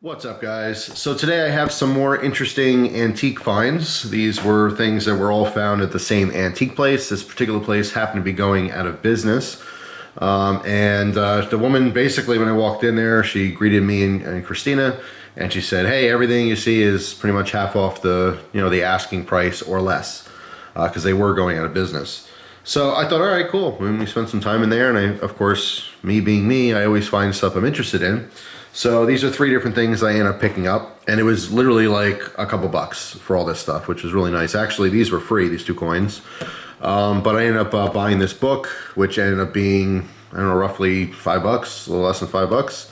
What's up, guys? So today I have some more interesting antique finds. These were things that were all found at the same antique place. This particular place happened to be going out of business. The woman, basically, when I walked in there, she greeted me and Christina, and she said, hey, everything you see is pretty much half off the, the asking price or less, because they were going out of business. So I thought, all right, cool. We spent some time in there, and of course, me being me, I always find stuff I'm interested in. So these are three different things I ended up picking up, and it was literally like a couple bucks for all this stuff, which was really nice. Actually, these were free, these 2 coins. But I ended up buying this book, which ended up being, I don't know, roughly $5, a little less than $5.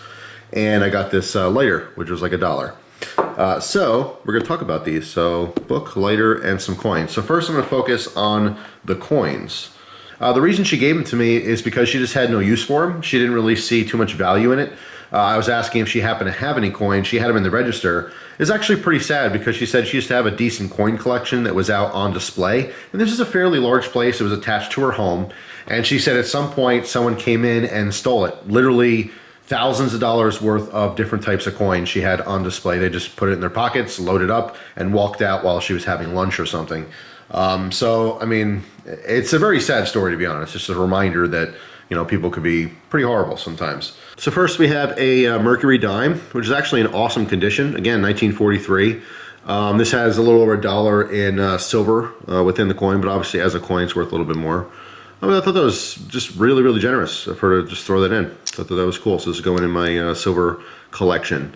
And I got this lighter, which was like $1. So we're gonna talk about these. So book, lighter, and some coins. So first I'm gonna focus on the coins. The reason she gave them to me is because she just had no use for them. She didn't really see too much value in it. I was asking if she happened to have any coins. She had them in the register. It's actually pretty sad because she said she used to have a decent coin collection that was out on display. And this is a fairly large place. It was attached to her home. And she said at some point someone came in and stole it. Literally thousands of dollars worth of different types of coins she had on display. They just put it in their pockets, loaded up, and walked out while she was having lunch or something. So, I mean, it's a very sad story, to be honest. Just a reminder that, people could be pretty horrible sometimes. So first we have a Mercury Dime, which is actually in awesome condition. Again, 1943. This has a little over $1 in silver within the coin, but obviously as a coin it's worth a little bit more. I thought that was just really, really generous of her to just throw that in. I thought that was cool. So this is going in my silver collection.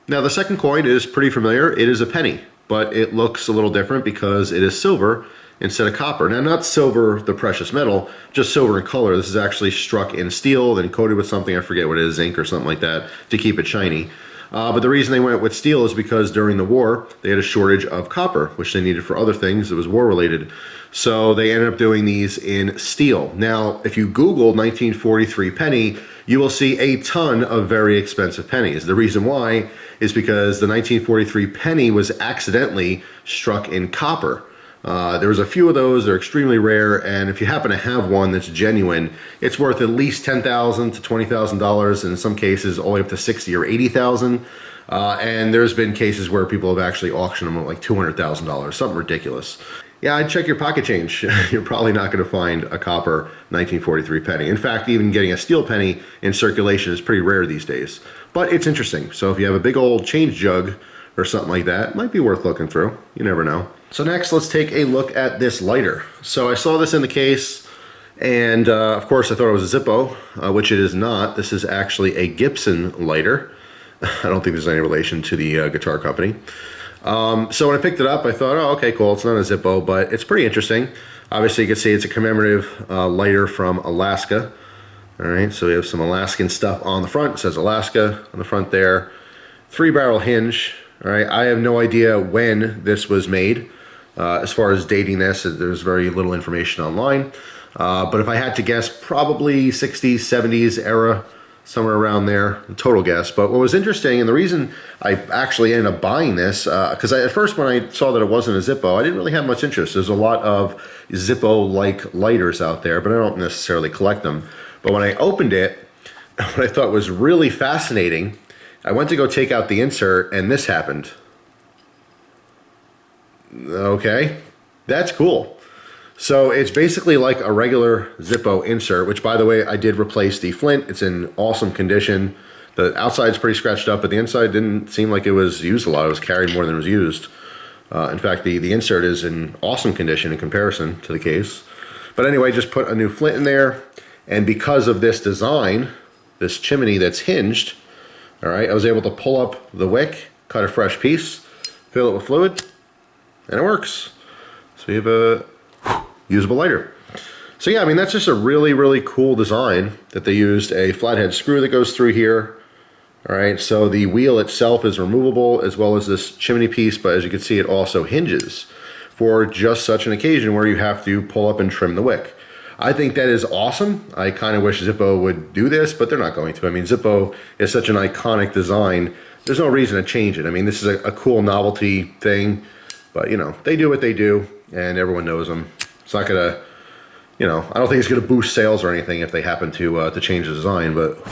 Now the second coin is pretty familiar. It is a penny, but it looks a little different because it is silver instead of copper. Now, not silver, the precious metal, just silver in color. This is actually struck in steel, then coated with something, I forget what it is, zinc or something like that, to keep it shiny. But the reason they went with steel is because during the war, they had a shortage of copper, which they needed for other things. It was war related. So they ended up doing these in steel. Now, if you Google 1943 penny, you will see a ton of very expensive pennies. The reason why is because the 1943 penny was accidentally struck in copper. There's a few of those. They're extremely rare, and if you happen to have one that's genuine, it's worth at least $10,000 to $20,000, and in some cases all the way up to $60,000 or $80,000. And there's been cases where people have actually auctioned them at like $200,000, something ridiculous. Yeah, I'd check your pocket change. You're probably not going to find a copper 1943 penny. In fact, even getting a steel penny in circulation is pretty rare these days. But it's interesting. So if you have a big old change jug or something like that, it might be worth looking through. You never know. So next, let's take a look at this lighter. So I saw this in the case, and of course I thought it was a Zippo, which it is not. This is actually a Gibson lighter. I don't think there's any relation to the guitar company. So when I picked it up, I thought, oh, okay, cool. It's not a Zippo, but it's pretty interesting. Obviously, you can see it's a commemorative lighter from Alaska. All right, so we have some Alaskan stuff on the front. It says Alaska on the front there. 3-barrel hinge. All right, I have no idea when this was made. As far as dating this, there's very little information online. But if I had to guess, probably 60s, 70s era, somewhere around there, total guess. But what was interesting, and the reason I actually ended up buying this, because at first when I saw that it wasn't a Zippo, I didn't really have much interest. There's a lot of Zippo-like lighters out there, but I don't necessarily collect them. But when I opened it, what I thought was really fascinating, I went to go take out the insert, and this happened. Okay, that's cool. So it's basically like a regular Zippo insert, which, by the way, I did replace the flint. It's in awesome condition. The outside's pretty scratched up, but the inside didn't seem like it was used a lot. It was carried more than it was used. In fact, the insert is in awesome condition in comparison to the case. But anyway, just put a new flint in there, and because of this design, this chimney that's hinged, all right, I was able to pull up the wick, cut a fresh piece, fill it with fluid, and it works. So you have a usable lighter. So yeah, I mean, that's just a really, really cool design that they used a flathead screw that goes through here. All right, so the wheel itself is removable as well as this chimney piece, but as you can see, it also hinges for just such an occasion where you have to pull up and trim the wick. I think that is awesome. I kind of wish Zippo would do this, but they're not going to. I mean, Zippo is such an iconic design. There's no reason to change it. I mean, this is a cool novelty thing, but they do what they do and everyone knows them. It's not gonna, I don't think it's gonna boost sales or anything if they happen to change the design, but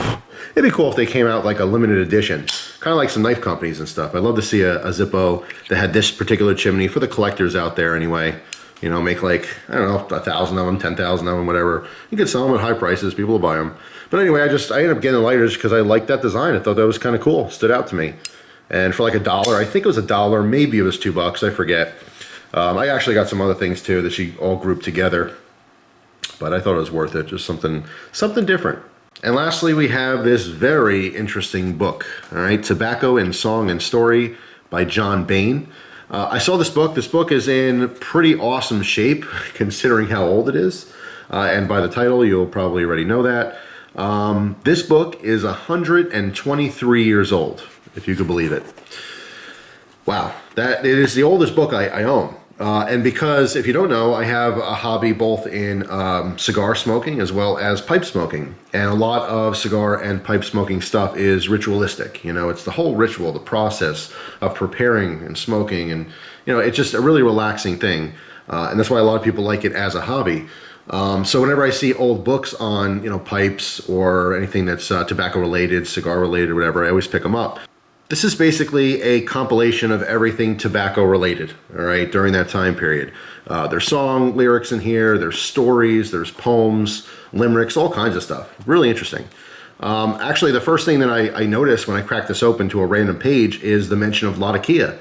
It'd be cool if they came out like a limited edition, kind of like some knife companies and stuff. I'd love to see a Zippo that had this particular chimney for the collectors out there anyway. You know, make like, I don't know, 1,000 of them, 10,000 of them, whatever. You could sell them at high prices, people will buy them. But anyway, I ended up getting lighters because I liked that design. I thought that was kind of cool, stood out to me. And for like $1, I think it was $1, maybe it was $2, I forget. I actually got some other things too that she all grouped together, but I thought it was worth it, just something different. And lastly, we have this very interesting book, all right, Tobacco in Song and Story by John Bain. I saw this book. This book is in pretty awesome shape, considering how old it is. And by the title, you'll probably already know that. This book is 123 years old, if you could believe it. Wow, it is the oldest book I own. And because, if you don't know, I have a hobby both in cigar smoking as well as pipe smoking. And a lot of cigar and pipe smoking stuff is ritualistic. You know, it's the whole ritual, the process of preparing and smoking. And, you know, it's just a really relaxing thing. And that's why a lot of people like it as a hobby. So whenever I see old books on, you know, pipes or anything that's tobacco related, cigar related, whatever, I always pick them up. This is basically a compilation of everything tobacco related, all right, during that time period. There's song lyrics in here, there's stories, there's poems, limericks, all kinds of stuff. Really interesting. Actually, the first thing that I noticed when I cracked this open to a random page is the mention of Latakia.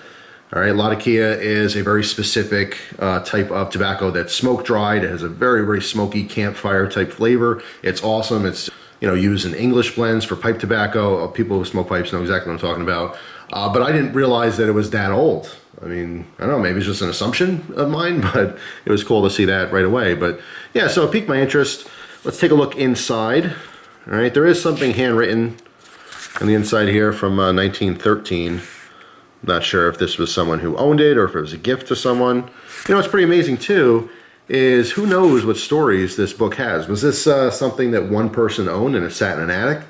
All right, Latakia is a very specific type of tobacco that's smoke dried. It has a very, very smoky campfire type flavor. It's awesome. It's, you know, used in English blends for pipe tobacco. People who smoke pipes know exactly what I'm talking about. But I didn't realize that it was that old. I mean, I don't know, maybe it's just an assumption of mine, but it was cool to see that right away. But yeah, so it piqued my interest. Let's take a look inside. All right, there is something handwritten on the inside here from 1913. Not sure if this was someone who owned it or if it was a gift to someone. You know, what's pretty amazing too is who knows what stories this book has. Was this something that one person owned and it sat in an attic?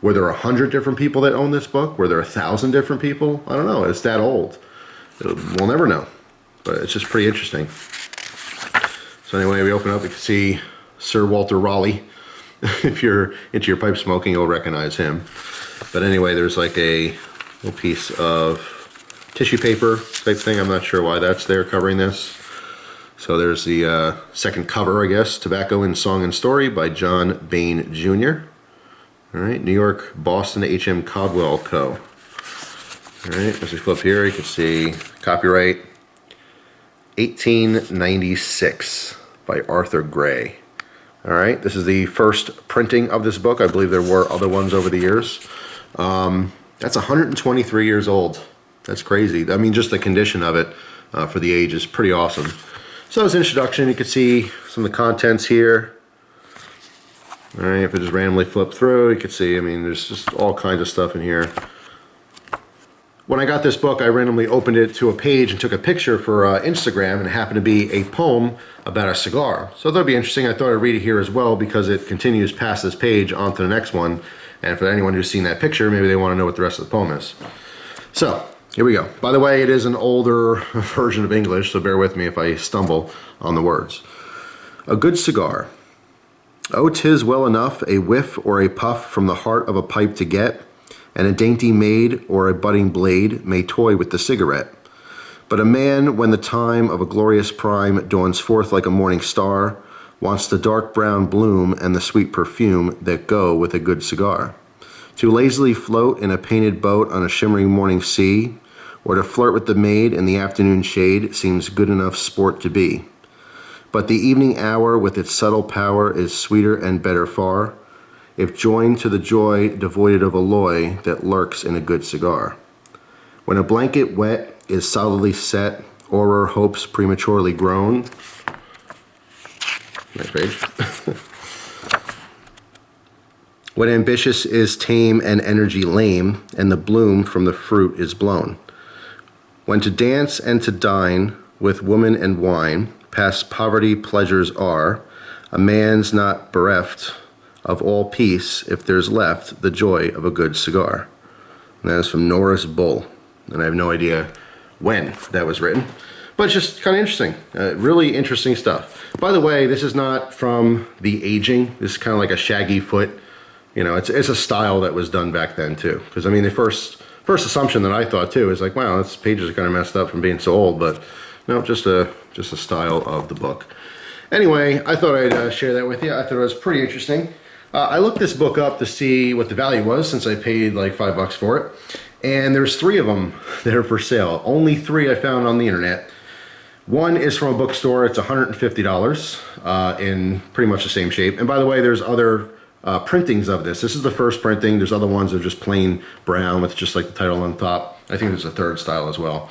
Were there 100 different people that owned this book? Were there 1,000 different people? I don't know. It's that old. We'll never know. But it's just pretty interesting. So anyway, we open up, you can see Sir Walter Raleigh. If you're into your pipe smoking, you'll recognize him. But anyway, there's like a little piece of tissue paper type thing. I'm not sure why that's there covering this. So there's the second cover, I guess, Tobacco in Song and Story by John Bain Jr. All right, New York, Boston, H.M. Caldwell Co. All right, as we flip here, you can see copyright 1896 by Arthur Gray. All right, this is the first printing of this book. I believe there were other ones over the years. That's 123 years old. That's crazy. I mean, just the condition of it for the age is pretty awesome. So as an introduction, you can see some of the contents here. All right, if I just randomly flip through, you can see, I mean, there's just all kinds of stuff in here. When I got this book, I randomly opened it to a page and took a picture for Instagram, and it happened to be a poem about a cigar. So that'd be interesting. I thought I'd read it here as well because it continues past this page onto the next one. And for anyone who's seen that picture, maybe they want to know what the rest of the poem is. So here we go. By the way, it is an older version of English, so bear with me if I stumble on the words. A good cigar. Oh, 'tis well enough a whiff or a puff from the heart of a pipe to get, and a dainty maid or a budding blade may toy with the cigarette. But a man, when the time of a glorious prime dawns forth like a morning star, wants the dark brown bloom and the sweet perfume that go with a good cigar. To lazily float in a painted boat on a shimmering morning sea, or to flirt with the maid in the afternoon shade seems good enough sport to be. But the evening hour with its subtle power is sweeter and better far, if joined to the joy devoid of alloy that lurks in a good cigar. When a blanket wet is solidly set, or her hopes prematurely grown. Next page. When ambitious is tame and energy lame, and the bloom from the fruit is blown. When to dance and to dine with woman and wine, past poverty pleasures are, a man's not bereft of all peace if there's left the joy of a good cigar. And that is from Norris Bull, and I have no idea when that was written, but it's just kind of interesting. Really interesting stuff. By the way, this is not from the aging. This is kind of like a shaggy foot You know, it's a style that was done back then too. Because I mean, the first assumption that I thought too is like, wow, this pages are kind of messed up from being so old, but no, just a style of the book. Anyway, I thought I'd share that with you. I thought it was pretty interesting. I looked this book up to see what the value was since I paid like $5 for it. And there's 3 of them that are for sale. Only 3 I found on the internet. One is from a bookstore. It's $150 in pretty much the same shape. And by the way, there's other printings of this. This is the first printing. There's other ones that are just plain brown with just like the title on top. I think there's a third style as well.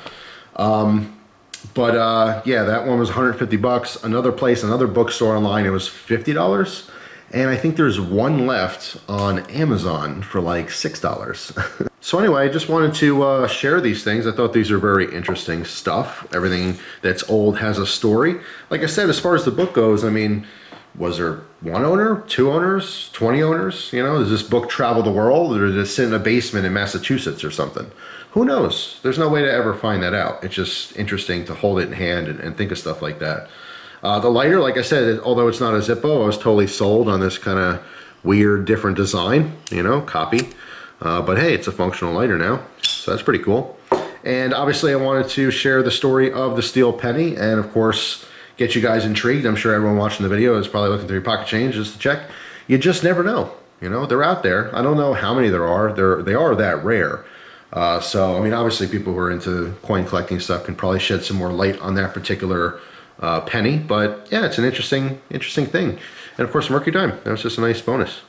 Yeah, that one was 150 bucks. Another place, another bookstore online, it was $50. And I think there's one left on Amazon for like $6. So anyway, I just wanted to share these things. I thought these are very interesting stuff. Everything that's old has a story. Like I said, as far as the book goes, I mean, was there 1 owner, 2 owners, 20 owners? You know, does this book travel the world, or did it sit in a basement in Massachusetts or something? Who knows? There's no way to ever find that out. It's just interesting to hold it in hand and think of stuff like that. The lighter, like I said, although it's not a Zippo, I was totally sold on this kind of weird, different design, you know, copy. But hey, it's a functional lighter now, so that's pretty cool. And obviously I wanted to share the story of the steel penny and of course get you guys intrigued. I'm sure everyone watching the video is probably looking through your pocket change just to check. You just never know, you know, they're out there. I don't know how many there are. They are that rare. So, I mean, obviously people who are into coin collecting stuff can probably shed some more light on that particular penny, but yeah, it's an interesting thing. And of course, Mercury Dime, that was just a nice bonus.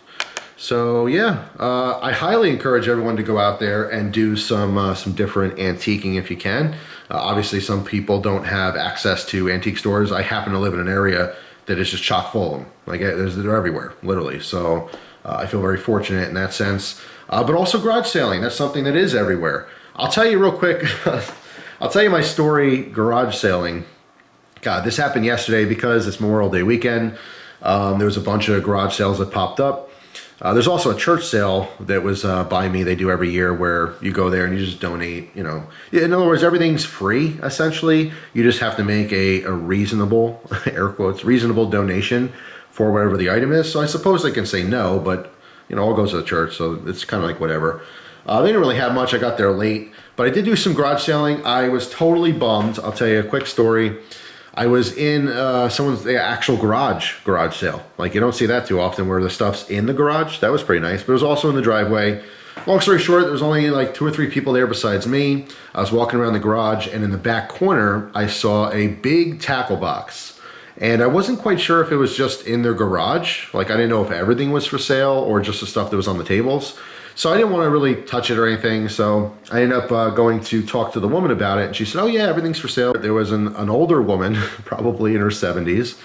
So yeah, I highly encourage everyone to go out there and do some different antiquing if you can. Obviously, some people don't have access to antique stores. I happen to live in an area that is just chock full of them. Like they're everywhere, literally. So I feel very fortunate in that sense. But also garage sailing, that's something that is everywhere. I'll tell you real quick, I'll tell you my story garage sailing. God, this happened yesterday because it's Memorial Day weekend. There was a bunch of garage sales that popped up. There's also a church sale that was by me. They do every year where you go there and you just donate, you know. In other words, everything's free, essentially. You just have to make a reasonable, air quotes, reasonable donation for whatever the item is. So I suppose they can say no, but, you know, all goes to the church, so it's kind of like whatever. They didn't really have much. I got there late. But I did do some garage sailing. I was totally bummed. I'll tell you a quick story. I was in someone's actual garage sale. Like, you don't see that too often where the stuff's in the garage. That was pretty nice, but it was also in the driveway. Long story short, there was only like 2 or 3 people there besides me. I was walking around the garage, and in the back corner, I saw a big tackle box. And I wasn't quite sure if it was just in their garage. Like, I didn't know if everything was for sale or just the stuff that was on the tables. So I didn't want to really touch it or anything, so I ended up going to talk to the woman about it, and she said, oh yeah, everything's for sale. There was an older woman, probably in her 70s,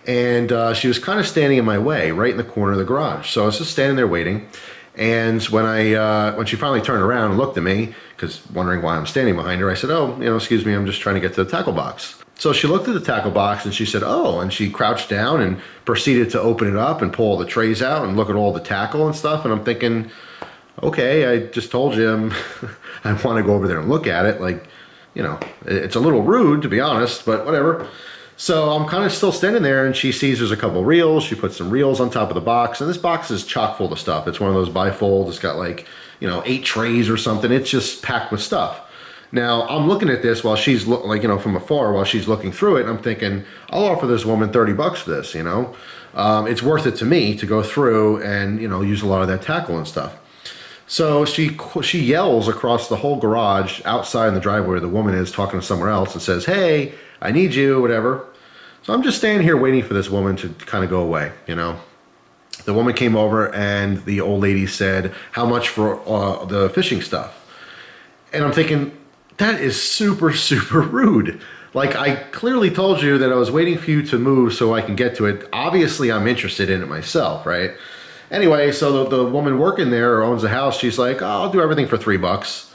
and she was kind of standing in my way, right in the corner of the garage. So I was just standing there waiting, and when she finally turned around and looked at me, because wondering why I'm standing behind her, I said, oh, you know, excuse me, I'm just trying to get to the tackle box. So she looked at the tackle box and she said, oh, and she crouched down and proceeded to open it up and pull all the trays out and look at all the tackle and stuff, and I'm thinking, okay, I just told you I want to go over there and look at it. Like, you know, it's a little rude to be honest, but whatever. So I'm kind of still standing there, and she sees there's a couple reels. She puts some reels on top of the box, and this box is chock full of stuff. It's one of those bifold. It's got like, you know, 8 trays or something. It's just packed with stuff. Now I'm looking at this while she's like, you know, from afar while she's looking through it, and I'm thinking, I'll offer this woman 30 bucks for this, you know. It's worth it to me to go through and, you know, use a lot of that tackle and stuff. So she yells across the whole garage outside in the driveway where the woman is talking to somewhere else and says, hey, I need you, whatever. So I'm just standing here waiting for this woman to kind of go away, you know. The woman came over and the old lady said, how much for the fishing stuff? And I'm thinking, that is super, super rude. Like, I clearly told you that I was waiting for you to move so I can get to it. Obviously, I'm interested in it myself, right? Anyway, so the woman working there or owns the house, she's like, oh, I'll do everything for $3.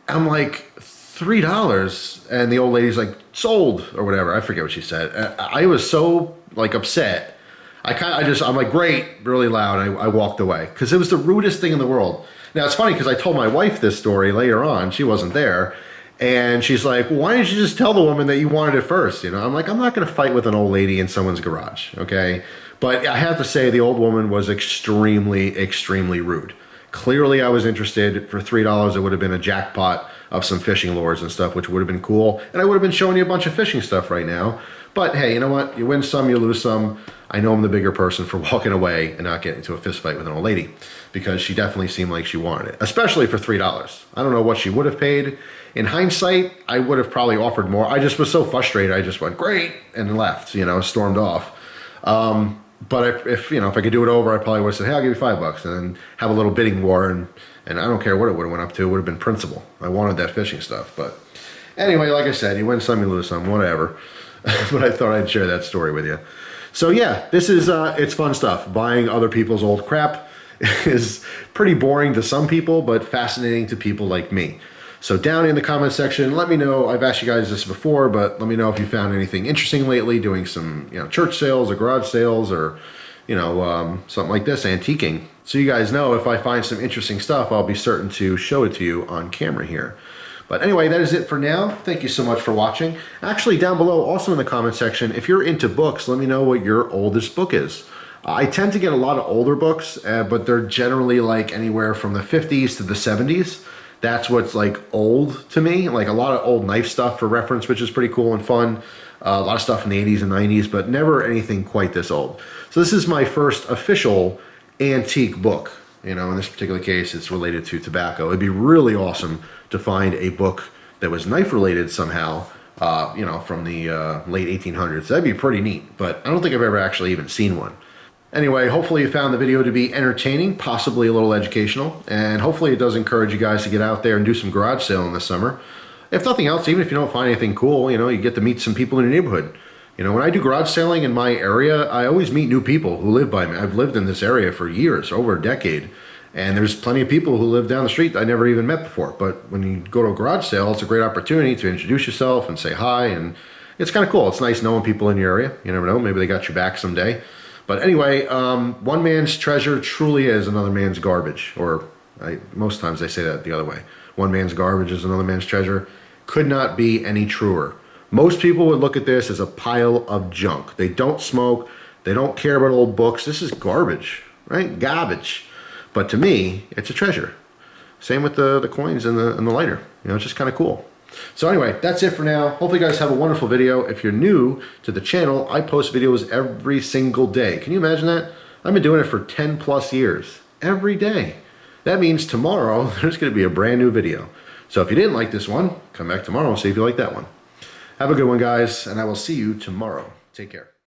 I'm like, $3? And the old lady's like, sold, or whatever. I forget what she said. I was so, like, upset. I'm like, great, really loud. I walked away because it was the rudest thing in the world. Now, it's funny because I told my wife this story later on. She wasn't there. And she's like, well, why didn't you just tell the woman that you wanted it first? You know, I'm like, I'm not going to fight with an old lady in someone's garage, okay? But I have to say the old woman was extremely, extremely rude. Clearly I was interested. For $3, it would have been a jackpot of some fishing lures and stuff, which would have been cool. And I would have been showing you a bunch of fishing stuff right now. But hey, you know what? You win some, you lose some. I know I'm the bigger person for walking away and not getting into a fist fight with an old lady, because she definitely seemed like she wanted it, especially for $3. I don't know what she would have paid. In hindsight, I would have probably offered more. I just was so frustrated. I just went, great, and left, stormed off. But if I could do it over, I probably would have said, hey, I'll give you $5 and then have a little bidding war. And I don't care what it would have went up to. It would have been principal. I wanted that fishing stuff. But anyway, like I said, you win some, you lose some, whatever. But I thought I'd share that story with you. So yeah, this is, it's fun stuff. Buying other people's old crap is pretty boring to some people, but fascinating to people like me. So down in the comment section, let me know. I've asked you guys this before, but let me know if you found anything interesting lately, doing some church sales or garage sales or something like this, antiquing. So you guys know if I find some interesting stuff, I'll be certain to show it to you on camera here. But anyway, that is it for now. Thank you so much for watching. Actually, down below, also in the comment section, if you're into books, let me know what your oldest book is. I tend to get a lot of older books, but they're generally like anywhere from the 50s to the 70s. That's what's like old to me. Like a lot of old knife stuff for reference, which is pretty cool and fun. A lot of stuff in the 80s and 90s, but never anything quite this old. So this is my first official antique book. In this particular case, it's related to tobacco. It'd be really awesome to find a book that was knife related somehow, from the late 1800s. That'd be pretty neat, but I don't think I've ever actually even seen one. Anyway, hopefully you found the video to be entertaining, possibly a little educational, and hopefully it does encourage you guys to get out there and do some garage sailing this summer. If nothing else, even if you don't find anything cool, you get to meet some people in your neighborhood. When I do garage sailing in my area, I always meet new people who live by me. I've lived in this area for years, over a decade, and there's plenty of people who live down the street that I never even met before. But when you go to a garage sale, it's a great opportunity to introduce yourself and say hi, and it's kind of cool. It's nice knowing people in your area. You never know, maybe they got your back someday. But anyway, one man's treasure truly is another man's garbage. Or most times they say that the other way. One man's garbage is another man's treasure. Could not be any truer. Most people would look at this as a pile of junk. They don't smoke. They don't care about old books. This is garbage, right? Garbage. But to me, it's a treasure. Same with the coins and the lighter. It's just kind of cool. So anyway, that's it for now. Hopefully you guys have a wonderful video. If you're new to the channel, I post videos every single day. Can you imagine that? I've been doing it for 10 plus years. Every day. That means tomorrow, there's going to be a brand new video. So if you didn't like this one, come back tomorrow and see if you like that one. Have a good one, guys, and I will see you tomorrow. Take care.